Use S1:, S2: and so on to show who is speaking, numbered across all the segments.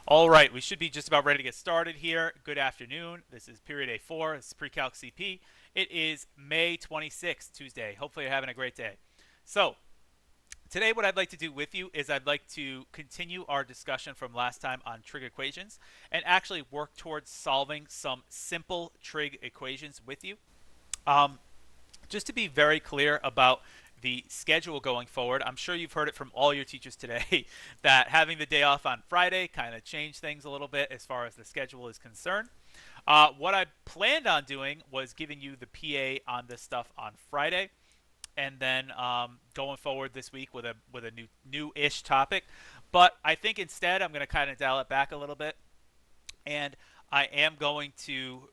S1: All right, we should be just about ready to get started here. Good afternoon. This is period A4. This is Precalc CP. It is May 26th, Tuesday. Hopefully you're having a great day. So today what I'd like to do with you is I'd like to continue our discussion from last time on trig equations and actually work towards solving some simple trig equations with you. Just to be very clear about the schedule going forward, I'm sure you've heard it from all your teachers today that having the day off on Friday kind of changed things a little bit as far as the schedule is concerned. What I planned on doing was giving you the PA on this stuff on Friday, and then going forward this week with a new-ish topic. But I think instead I'm going to kind of dial it back a little bit, and I am going to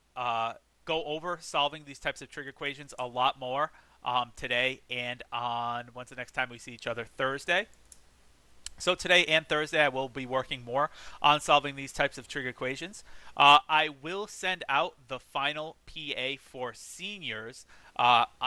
S1: go over solving these types of trig equations a lot more today and on when's the next time we see each other? Thursday. So today and Thursday I will be working more on solving these types of trig equations. I will send out the final PA for seniors.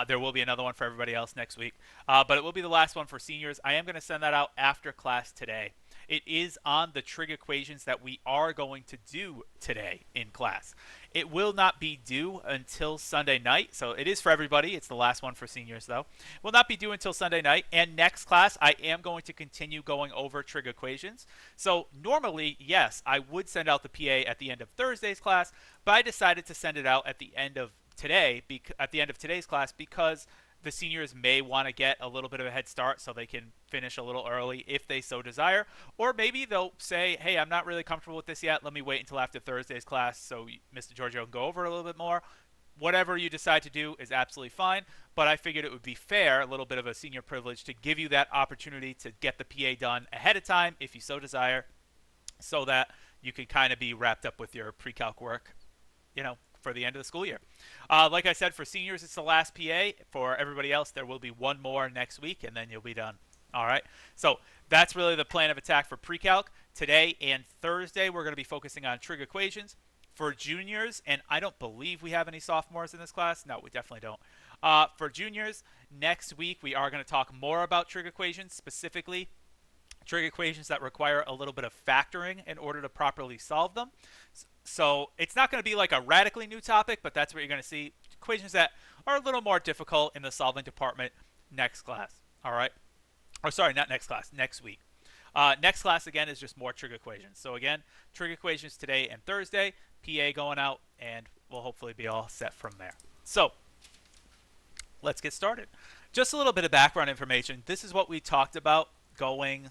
S1: There will be another one for everybody else next week, but it will be the last one for seniors. I am going to send that out after class today. It is on the trig equations that we are going to do today in class. It will not be due until Sunday night, so it is for everybody. It's the last one for seniors, though. It will not be due until Sunday night, and next class I am going to continue going over trig equations. So normally, yes, I would send out the PA at the end of Thursday's class, but I decided to send it out at the end of today's class because the seniors may want to get a little bit of a head start so they can finish a little early if they so desire. Or maybe they'll say, hey, I'm not really comfortable with this yet. Let me wait until after Thursday's class so Mr. Giorgio can go over a little bit more. Whatever you decide to do is absolutely fine, but I figured it would be fair, a little bit of a senior privilege, to give you that opportunity to get the PA done ahead of time if you so desire, so that you can kind of be wrapped up with your pre-calc work, for the end of the school year. Like I said, for seniors, it's the last PA. For everybody else, there will be one more next week, and then you'll be done. All right? So that's really the plan of attack for pre-calc. Today and Thursday, we're going to be focusing on trig equations. For juniors, and I don't believe we have any sophomores in this class. No, we definitely don't. For juniors, next week, we are going to talk more about trig equations, specifically trig equations that require a little bit of factoring in order to properly solve them. So it's not going to be like a radically new topic, but that's what you're going to see. Equations that are a little more difficult in the solving department next class. All right? Oh, sorry, not next class, next week. Next class, again, is just more trig equations. So again, trig equations today and Thursday, PA going out, and we'll hopefully be all set from there. So let's get started. Just a little bit of background information. This is what we talked about going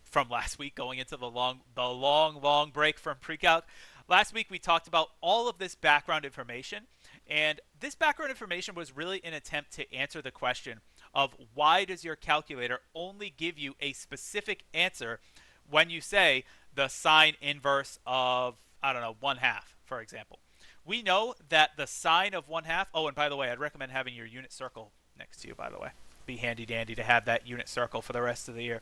S1: from last week, going into the long break from pre-calc. Last week we talked about all of this background information, and this background information was really an attempt to answer the question of why does your calculator only give you a specific answer when you say the sine inverse of, I don't know, 1/2, for example. We know that the sine of 1/2, oh, and by the way, I'd recommend having your unit circle next to you, by the way. Be handy dandy to have that unit circle for the rest of the year.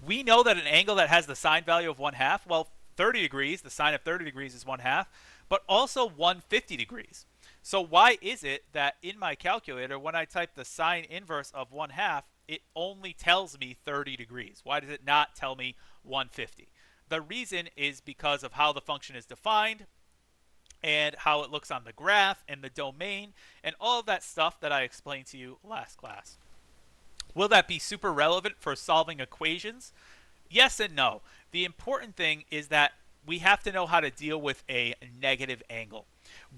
S1: We know that an angle that has the sine value of 1/2, well, 30 degrees, the sine of 30 degrees is 1/2, but also 150 degrees. So why is it that in my calculator, when I type the sine inverse of 1/2, it only tells me 30 degrees? Why does it not tell me 150? The reason is because of how the function is defined and how it looks on the graph and the domain and all of that stuff that I explained to you last class. Will that be super relevant for solving equations? Yes and no. The important thing is that we have to know how to deal with a negative angle.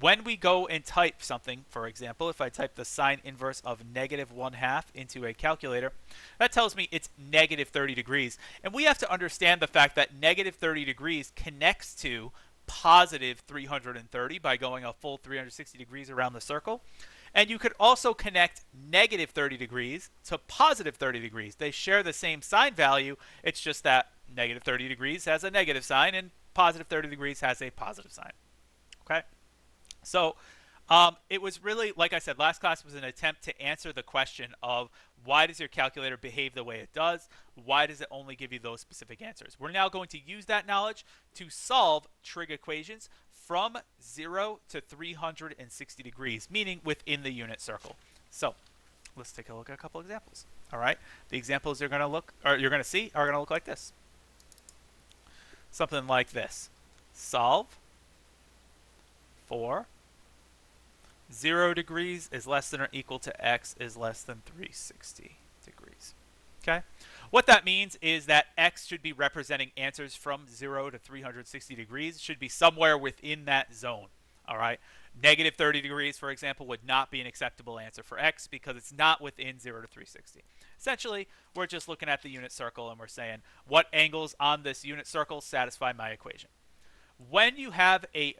S1: When we go and type something, for example, if I type the sine inverse of -1/2 into a calculator, that tells me it's -30 degrees. And we have to understand the fact that -30 degrees connects to positive 330 by going a full 360 degrees around the circle. And you could also connect -30 degrees to positive 30 degrees. They share the same sign value. It's just that -30 degrees has a negative sign and positive 30 degrees has a positive sign. Okay? So it was really, like I said, last class was an attempt to answer the question of why does your calculator behave the way it does? Why does it only give you those specific answers? We're now going to use that knowledge to solve trig equations from 0 to 360 degrees, meaning within the unit circle. So let's take a look at a couple examples. All right, the examples you're going to see are going to look like this. something like this. Solve for 0 degrees is less than or equal to x is less than 360 degrees. Okay? What that means is that x should be representing answers from 0 to 360 degrees. It should be somewhere within that zone. All right? Negative 30 degrees, for example, would not be an acceptable answer for x because it's not within 0 to 360. Essentially, we're just looking at the unit circle and we're saying what angles on this unit circle satisfy my equation. When you have an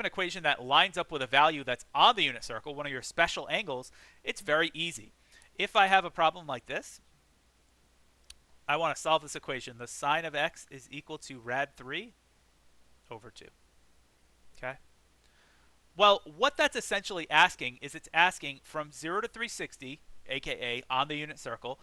S1: equation that lines up with a value that's on the unit circle, one of your special angles, it's very easy. If I have a problem like this, I want to solve this equation. The sine of x is equal to rad 3 over 2. Okay? Well, what that's essentially asking is it's asking from 0 to 360, aka on the unit circle,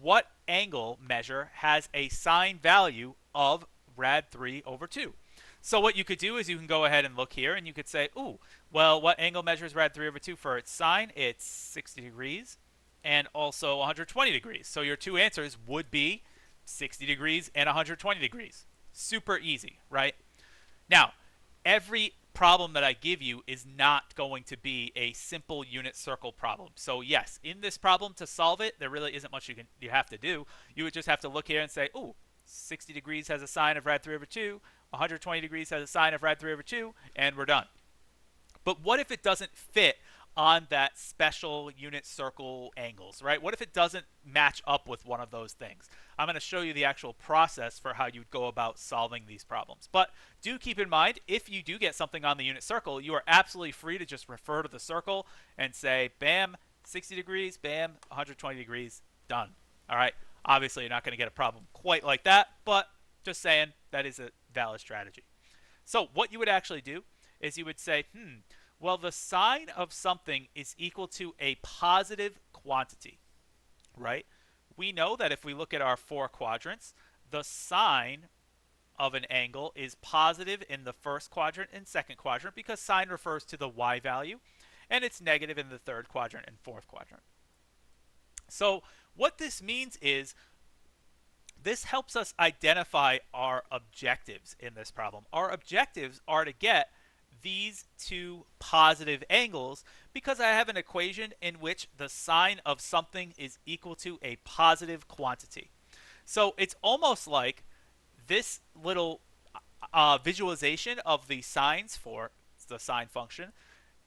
S1: what angle measure has a sine value of rad 3 over 2. So what you could do is you can go ahead and look here and you could say, ooh, well, what angle measures rad 3 over 2 for its sine? It's 60 degrees and also 120 degrees. So your two answers would be 60 degrees and 120 degrees. Super easy, right? Now, every problem that I give you is not going to be a simple unit circle problem. So yes, in this problem to solve it, there really isn't much you have to do. You would just have to look here and say, ooh, 60 degrees has a sine of rad 3 over 2, 120 degrees has a sine of rad 3 over 2, and we're done. But what if it doesn't fit on that special unit circle angles, right? What if it doesn't match up with one of those things? I'm going to show you the actual process for how you'd go about solving these problems. But do keep in mind, if you do get something on the unit circle, you are absolutely free to just refer to the circle and say, bam, 60 degrees, bam, 120 degrees, done. All right? Obviously, you're not going to get a problem quite like that, but just saying that is a valid strategy. So what you would actually do is you would say, well, the sine of something is equal to a positive quantity, right? We know that if we look at our 4 quadrants, the sine of an angle is positive in the first quadrant and second quadrant because sine refers to the y value, and it's negative in the third quadrant and fourth quadrant. So what this means is this helps us identify our objectives in this problem. Our objectives are to get these two positive angles because I have an equation in which the sine of something is equal to a positive quantity. So it's almost like this little visualization of the sines for the sine function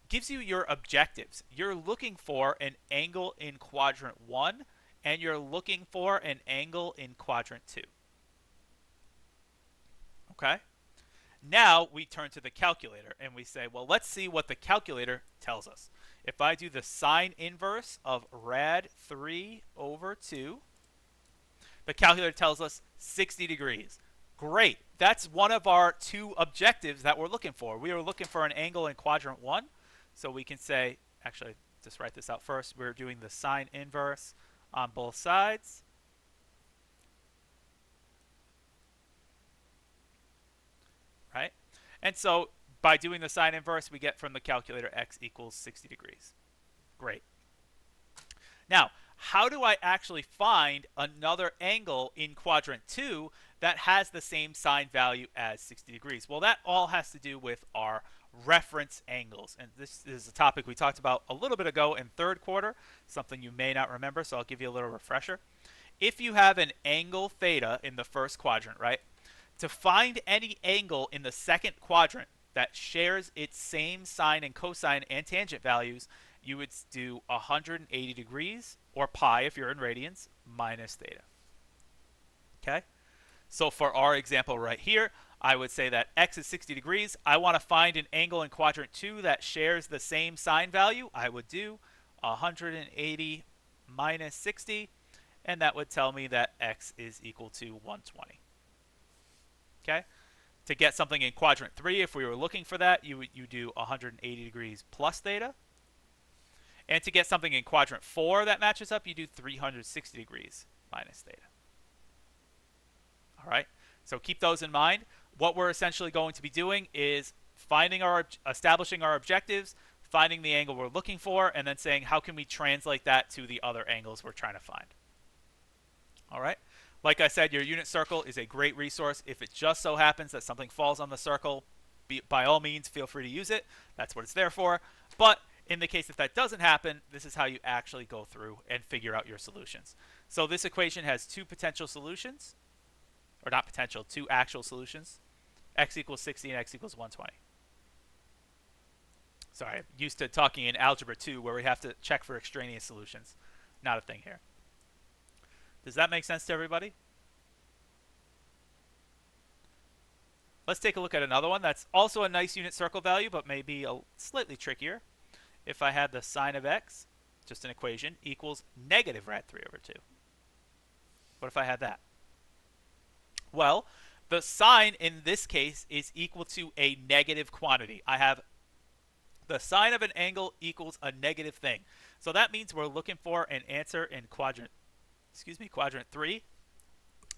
S1: gives you your objectives. You're looking for an angle in quadrant 1 and you're looking for an angle in quadrant 2. Okay? Now we turn to the calculator and we say, well, let's see what the calculator tells us. If I do the sine inverse of rad 3 over 2, the calculator tells us 60 degrees. Great. That's one of our two objectives that we're looking for. We are looking for an angle in quadrant 1. So we can say, actually, just write this out first. We're doing the sine inverse on both sides. Right? And so by doing the sine inverse, we get from the calculator x equals 60 degrees. Great. Now, how do I actually find another angle in quadrant 2 that has the same sine value as 60 degrees? Well, that all has to do with our reference angles. And this is a topic we talked about a little bit ago in third quarter, something you may not remember, so I'll give you a little refresher. If you have an angle theta in the first quadrant, right? To find any angle in the second quadrant that shares its same sine and cosine and tangent values, you would do 180 degrees, or pi if you're in radians, minus theta. Okay? So for our example right here, I would say that x is 60 degrees. I want to find an angle in quadrant 2 that shares the same sine value. I would do 180 minus 60, and that would tell me that x is equal to 120. Okay? To get something in quadrant 3, if we were looking for that, you do 180 degrees plus theta. And to get something in quadrant 4 that matches up, you do 360 degrees minus theta. All right? So keep those in mind. What we're essentially going to be doing is establishing our objectives, finding the angle we're looking for, and then saying how can we translate that to the other angles we're trying to find. All right? Like I said, your unit circle is a great resource. If it just so happens that something falls on the circle, by all means, feel free to use it. That's what it's there for. But in the case if that doesn't happen, this is how you actually go through and figure out your solutions. So this equation has two potential solutions, or not potential, two actual solutions. X equals 60 and x equals 120. Sorry, I'm used to talking in Algebra 2 where we have to check for extraneous solutions. Not a thing here. Does that make sense to everybody? Let's take a look at another one that's also a nice unit circle value, but maybe a slightly trickier. If I had the sine of x, just an equation, equals negative rad 3 over 2. What if I had that? Well, the sine in this case is equal to a negative quantity. I have the sine of an angle equals a negative thing. So that means we're looking for an answer in quadrant 3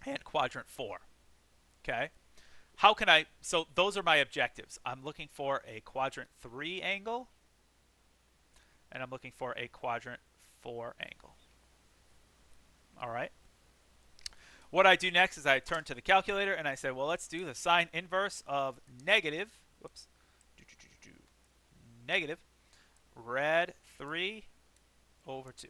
S1: and quadrant 4. Okay? How can I, so those are my objectives. I'm looking for a quadrant 3 angle, and I'm looking for a quadrant 4 angle. All right? What I do next is I turn to the calculator and I say, well, let's do the sine inverse of negative rad 3 over 2.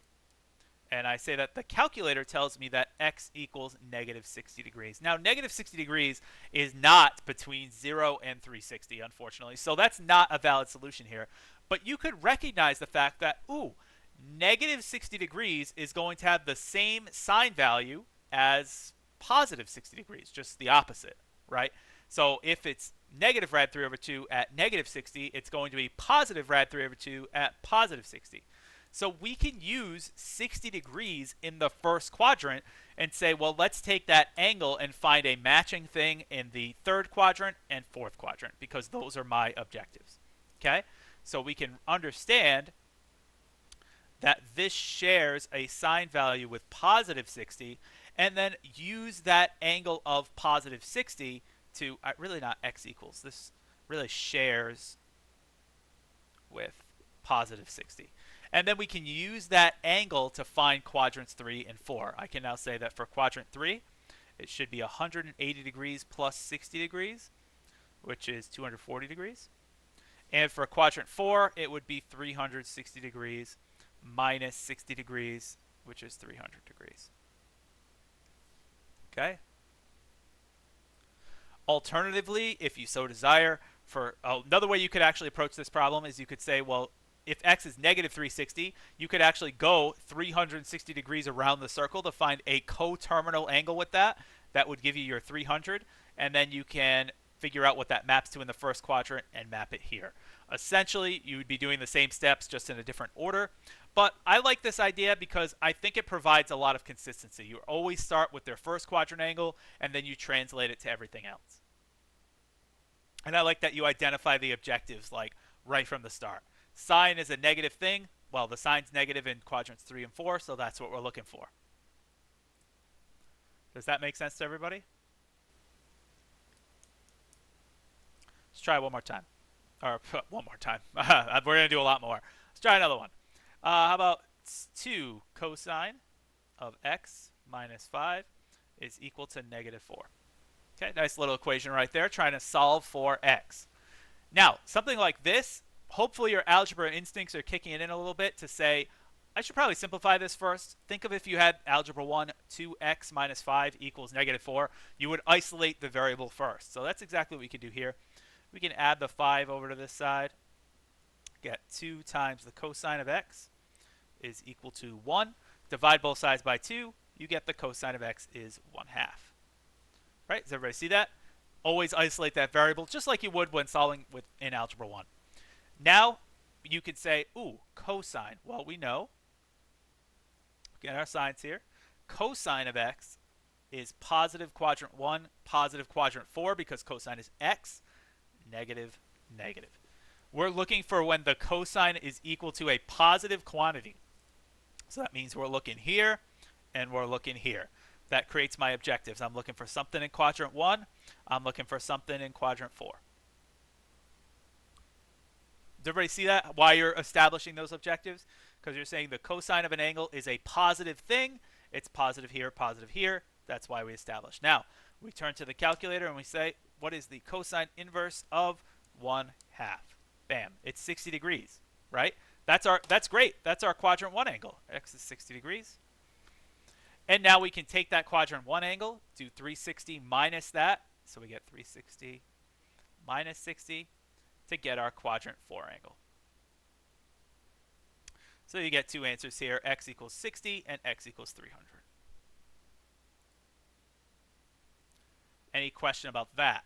S1: And I say that the calculator tells me that x equals negative 60 degrees. Now, negative 60 degrees is not between 0 and 360, unfortunately. So that's not a valid solution here. But you could recognize the fact that, ooh, negative 60 degrees is going to have the same sine value as positive 60 degrees, just the opposite, right? So if it's negative rad 3 over 2 at negative 60, it's going to be positive rad 3 over 2 at positive 60. So we can use 60 degrees in the first quadrant and say, well, let's take that angle and find a matching thing in the third quadrant and fourth quadrant, because those are my objectives. Okay? So we can understand that this shares a sine value with positive 60, and then use that angle of positive 60 to, really not x equals, this really shares with positive 60. And then we can use that angle to find quadrants 3 and 4. I can now say that for quadrant 3, it should be 180 degrees plus 60 degrees, which is 240 degrees. And for quadrant 4, it would be 360 degrees minus 60 degrees, which is 300 degrees. Okay? Alternatively, if you so desire, for another way you could actually approach this problem is you could say, well, if x is negative 360, you could actually go 360 degrees around the circle to find a coterminal angle with that. That would give you your 300, and then you can figure out what that maps to in the first quadrant and map it here. Essentially, you would be doing the same steps, just in a different order. But I like this idea because I think it provides a lot of consistency. You always start with their first quadrant angle, and then you translate it to everything else. And I like that you identify the objectives like right from the start. Sine is a negative thing. Well, the sine's negative in quadrants 3 and 4, so that's what we're looking for. Does that make sense to everybody? Let's try one more time. Or one more time. We're going to do a lot more. Let's try another one. How about 2 cosine of x minus 5 is equal to negative 4. Okay, nice little equation right there, trying to solve for x. Now, something like this, hopefully your algebra instincts are kicking it in a little bit to say, I should probably simplify this first. Think of if you had algebra 1, 2x minus 5 equals negative 4. You would isolate the variable first. So that's exactly what we could do here. We can add the 5 over to this side. Get 2 times the cosine of x is equal to 1. Divide both sides by 2. You get the cosine of x is 1/2. Right? Does everybody see that? Always isolate that variable, just like you would when solving in algebra 1. Now, you could say, ooh, cosine. Well, we know, get our signs here, cosine of x is positive quadrant 1, positive quadrant 4, because cosine is x, negative, negative. We're looking for when the cosine is equal to a positive quantity. So that means we're looking here, and we're looking here. That creates my objectives. I'm looking for something in quadrant 1. I'm looking for something in quadrant 4. Does everybody see that? Why you're establishing those objectives? Because you're saying the cosine of an angle is a positive thing, It's positive here, positive here. That's why we established. Now, we turn to the calculator and we say, what is the cosine inverse of 1/2? Bam, it's 60 degrees, right? That's great. That's our quadrant 1 angle. X is 60 degrees. And now we can take that quadrant 1 angle, do 360 minus that. So we get 360 minus 60 to get our quadrant 4 angle. So you get two answers here, x equals 60 and x equals 300. Any question about that?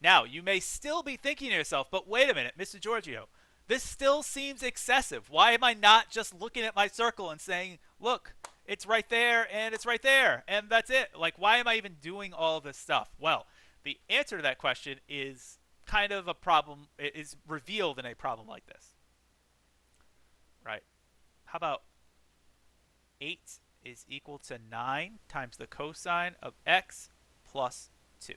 S1: Now, you may still be thinking to yourself, but wait a minute, Mr. Giorgio, this still seems excessive. Why am I not just looking at my circle and saying, look, it's right there and it's right there and that's it? Like, why am I even doing all of this stuff? Well, the answer to that question is kind of a problem. It is revealed in a problem like this. Right? How about 8 is equal to 9 times the cosine of x plus 2?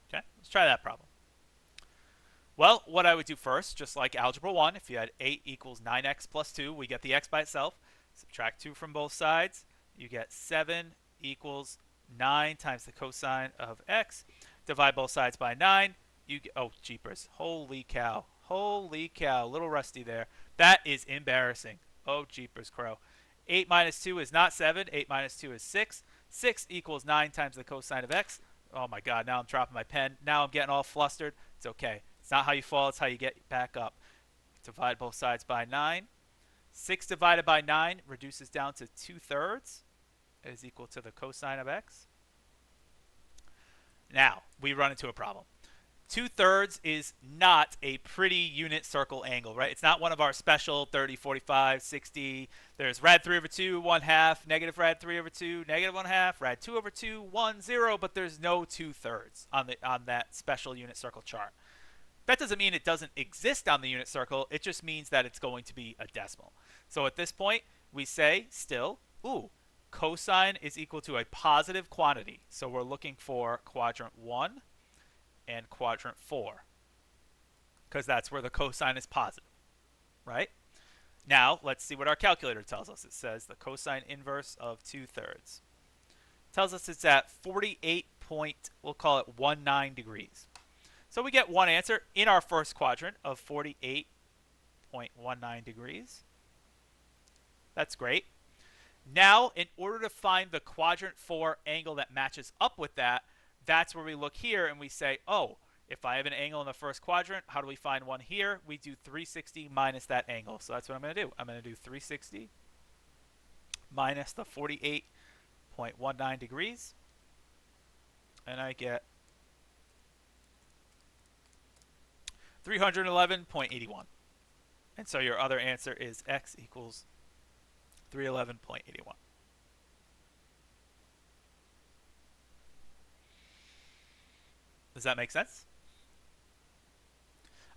S1: Okay, let's try that problem. Well, what I would do first, just like Algebra 1, if you had 8 equals 9x plus 2, we get the x by itself. Subtract 2 from both sides. You get 7 equals 9 times the cosine of x. Divide both sides by 9. You get, oh, jeepers. Holy cow. Holy cow. A little rusty there. That is embarrassing. Oh, jeepers crow. 8 minus 2 is not 7. 8 minus 2 is 6. 6 equals 9 times the cosine of x. Oh, my God. Now I'm dropping my pen. Now I'm getting all flustered. It's okay. It's not how you fall. It's how you get back up. Divide both sides by 9. 6 divided by 9 reduces down to 2/3 is equal to the cosine of x. Now, we run into a problem. 2/3 is not a pretty unit circle angle, right? It's not one of our special 30, 45, 60. There's rad 3 over 2, 1/2, negative rad 3 over 2, negative 1/2, rad 2 over 2, 1, 0, but there's no 2/3 on that special unit circle chart. That doesn't mean it doesn't exist on the unit circle. It just means that it's going to be a decimal. So at this point, we say still, ooh, cosine is equal to a positive quantity. So we're looking for quadrant 1 and quadrant 4 because that's where the cosine is positive, right? Now, let's see what our calculator tells us. It says the cosine inverse of 2/3. Tells us it's at 48 point, we'll call it 19 degrees. So we get one answer in our first quadrant of 48.19 degrees. That's great. Now, in order to find the quadrant 4 angle that matches up with that, that's where we look here and we say, oh, if I have an angle in the first quadrant, how do we find one here? We do 360 minus that angle. So that's what I'm going to do. I'm going to do 360 minus the 48.19 degrees. And I get 311.81. And so your other answer is x equals 311.81. Does that make sense?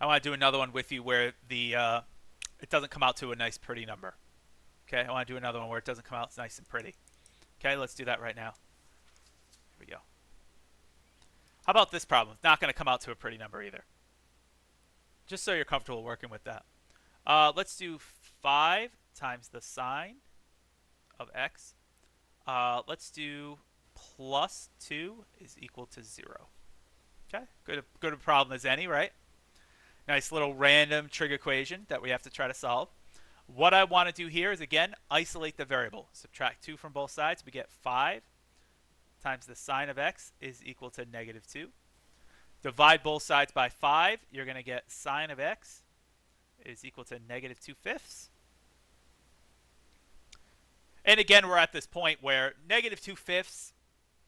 S1: I want to do another one with you where the it doesn't come out to a nice pretty number. Okay, I want to do another one where it doesn't come out nice and pretty. Okay, let's do that right now. Here we go. How about this problem? It's not going to come out to a pretty number either. Just so you're comfortable working with that. Let's do 5 times the sine of x. Let's do plus 2 is equal to 0. Okay, good a problem as any, right? Nice little random trig equation that we have to try to solve. What I want to do here is, again, isolate the variable. Subtract 2 from both sides. We get 5 times the sine of x is equal to negative 2. Divide both sides by 5. You're going to get sine of x is equal to negative 2/5. And again, we're at this point where negative 2/5,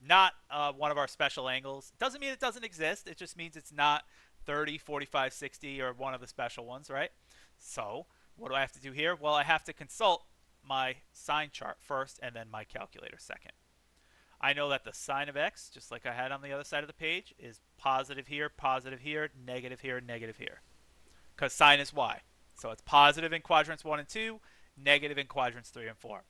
S1: not one of our special angles. Doesn't mean it doesn't exist. It just means it's not 30, 45, 60, or one of the special ones, right? So what do I have to do here? Well, I have to consult my sine chart first and then my calculator second. I know that the sine of x, just like I had on the other side of the page, is positive here, negative here, negative here. Because sine is y. So it's positive in quadrants 1 and 2, negative in quadrants 3 and 4.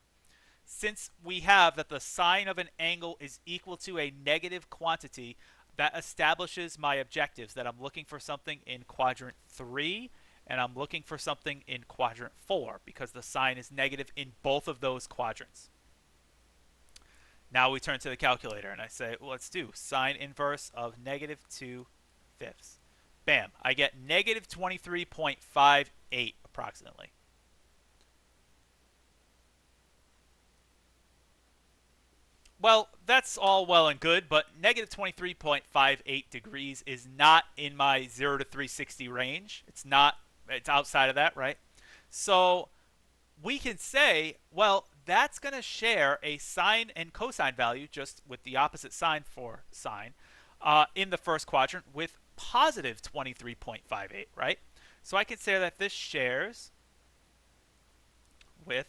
S1: Since we have that the sine of an angle is equal to a negative quantity, that establishes my objectives, that I'm looking for something in quadrant 3 and I'm looking for something in quadrant 4 because the sign is negative in both of those quadrants. Now we turn to the calculator and I say, well, let's do sine inverse of negative 2/5. Bam, I get negative 23.58 approximately. Well, that's all well and good, but negative 23.58 degrees is not in my 0 to 360 range. It's outside of that, right? So we can say, well, that's going to share a sine and cosine value, just with the opposite sign for sine, in the first quadrant with positive 23.58, right? So I can say that this shares with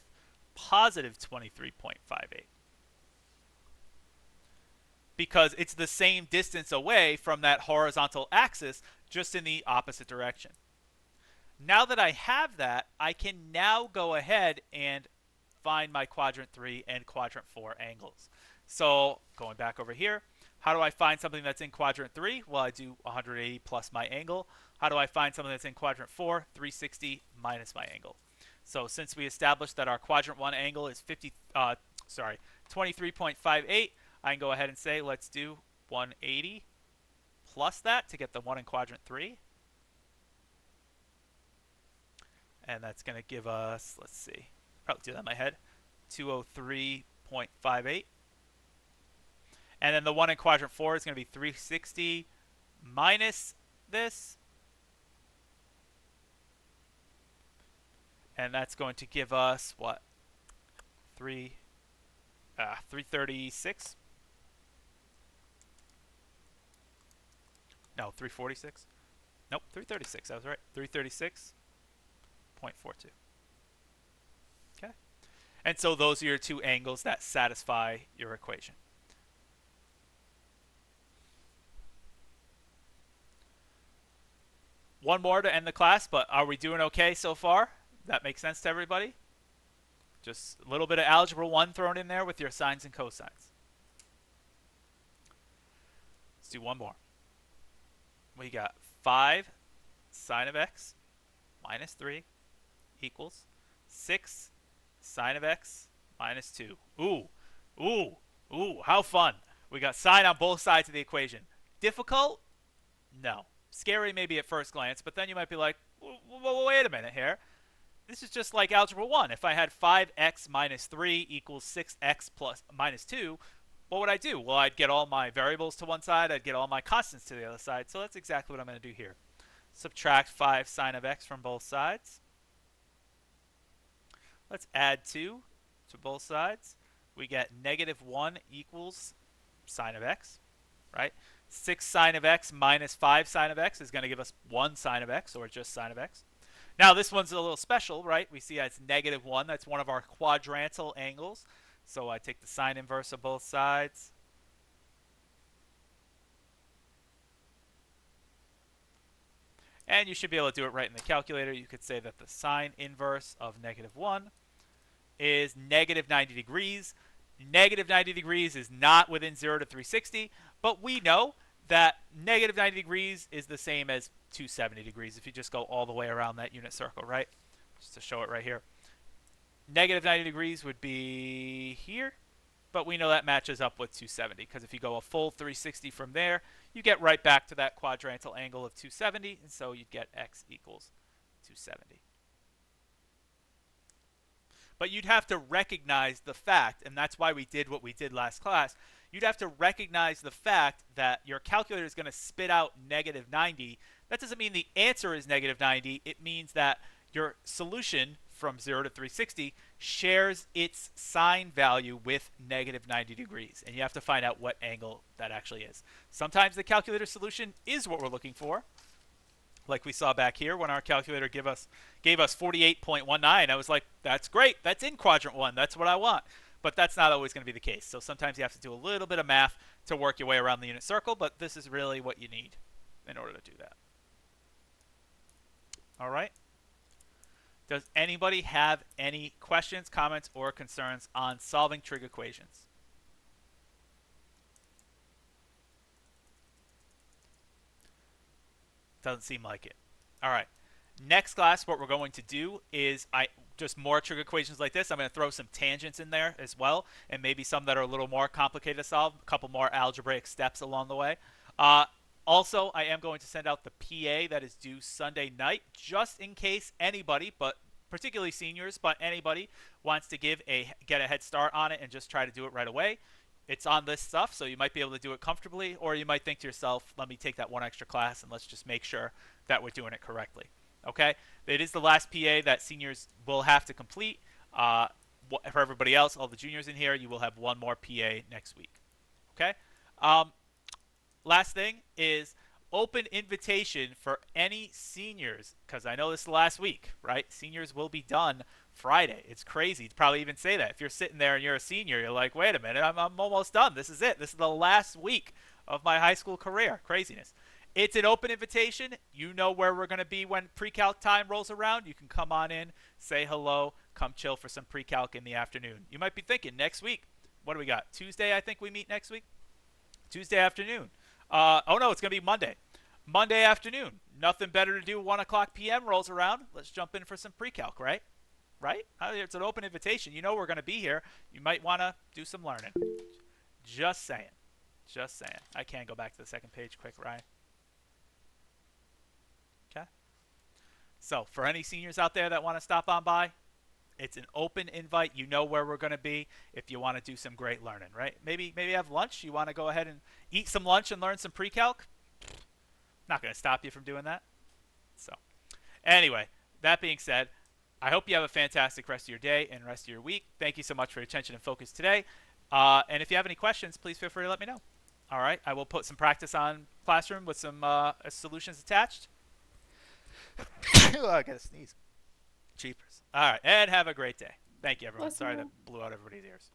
S1: positive 23.58. Because it's the same distance away from that horizontal axis, just in the opposite direction. Now that I have that, I can now go ahead and find my quadrant 3 and quadrant 4 angles. So going back over here, how do I find something that's in quadrant 3? Well, I do 180 plus my angle. How do I find something that's in quadrant 4? 360 minus my angle. So since we established that our quadrant 1 angle is 23.58, I can go ahead and say, let's do 180 plus that to get the one in quadrant 3. And that's going to give us, let's see, probably do that in my head, 203.58. And then the one in quadrant 4 is going to be 360 minus this. And that's going to give us, what, 336? No, 346. Nope, 336. I was right. 336.42. Okay. And so those are your two angles that satisfy your equation. One more to end the class, but are we doing okay so far? That makes sense to everybody? Just a little bit of algebra 1 thrown in there with your sines and cosines. Let's do one more. We got 5 sine of x minus 3 equals 6 sine of x minus 2. Ooh, ooh, ooh, how fun. We got sine on both sides of the equation. Difficult? No. Scary maybe at first glance, but then you might be like, wait a minute here. This is just like algebra 1. If I had 5x minus 3 equals 6x plus minus 2, what would I do? Well, I'd get all my variables to one side. I'd get all my constants to the other side. So that's exactly what I'm going to do here. Subtract 5 sine of x from both sides. Let's add 2 to both sides. We get negative 1 equals sine of x, right? 6 sine of x minus 5 sine of x is going to give us 1 sine of x, or just sine of x. Now, this one's a little special, right? We see it's negative 1. That's one of our quadrantal angles. So I take the sine inverse of both sides. And you should be able to do it right in the calculator. You could say that the sine inverse of negative 1 is negative 90 degrees. Negative 90 degrees is not within 0 to 360, but we know that negative 90 degrees is the same as 270 degrees if you just go all the way around that unit circle, right? Just to show it right here. Negative 90 degrees would be here, but we know that matches up with 270 because if you go a full 360 from there, you get right back to that quadrantal angle of 270, and so you'd get x equals 270. But you'd have to recognize the fact, and that's why we did what we did last class, you'd have to recognize the fact that your calculator is going to spit out negative 90. That doesn't mean the answer is negative 90. It means that your solution from 0 to 360 shares its sine value with negative 90 degrees. And you have to find out what angle that actually is. Sometimes the calculator solution is what we're looking for. Like we saw back here when our calculator gave us 48.19. I was like, that's great. That's in quadrant 1. That's what I want. But that's not always going to be the case. So sometimes you have to do a little bit of math to work your way around the unit circle, but this is really what you need in order to do that. All right. Does anybody have any questions, comments, or concerns on solving trig equations? Doesn't seem like it. All right. Next class, what we're going to do is just more trig equations like this. I'm going to throw some tangents in there as well, and maybe some that are a little more complicated to solve, a couple more algebraic steps along the way. Also, I am going to send out the PA that is due Sunday night, just in case anybody, but particularly seniors, but anybody wants to get a head start on it and just try to do it right away. It's on this stuff, so you might be able to do it comfortably, or you might think to yourself, let me take that one extra class and let's just make sure that we're doing it correctly. Okay? It is the last PA that seniors will have to complete. For everybody else, all the juniors in here, you will have one more PA next week. Okay? Last thing is open invitation for any seniors, because I know this is the last week, right? Seniors will be done Friday. It's crazy to probably even say that. If you're sitting there and you're a senior, you're like, wait a minute, I'm almost done. This is it. This is the last week of my high school career. Craziness. It's an open invitation. You know where we're going to be when pre-calc time rolls around. You can come on in, say hello, come chill for some pre-calc in the afternoon. You might be thinking, next week, what do we got? Tuesday, I think we meet next week? Tuesday afternoon. Oh, no, it's going to be Monday. Monday afternoon. Nothing better to do. 1 o'clock p.m. rolls around. Let's jump in for some pre-calc, right? Right? It's an open invitation. You know we're going to be here. You might want to do some learning. Just saying. Just saying. I can go back to the second page quick, Ryan. Okay. So for any seniors out there that want to stop on by, it's an open invite. You know where we're going to be if you want to do some great learning, right? Maybe have lunch. You want to go ahead and eat some lunch and learn some pre-calc? Not going to stop you from doing that. So anyway, that being said, I hope you have a fantastic rest of your day and rest of your week. Thank you so much for your attention and focus today. And if you have any questions, please feel free to let me know. All right, I will put some practice on Classroom with some solutions attached. I got to sneeze. Cheapers. All right, and have a great day. Thank you, everyone. Sorry that blew out everybody's ears.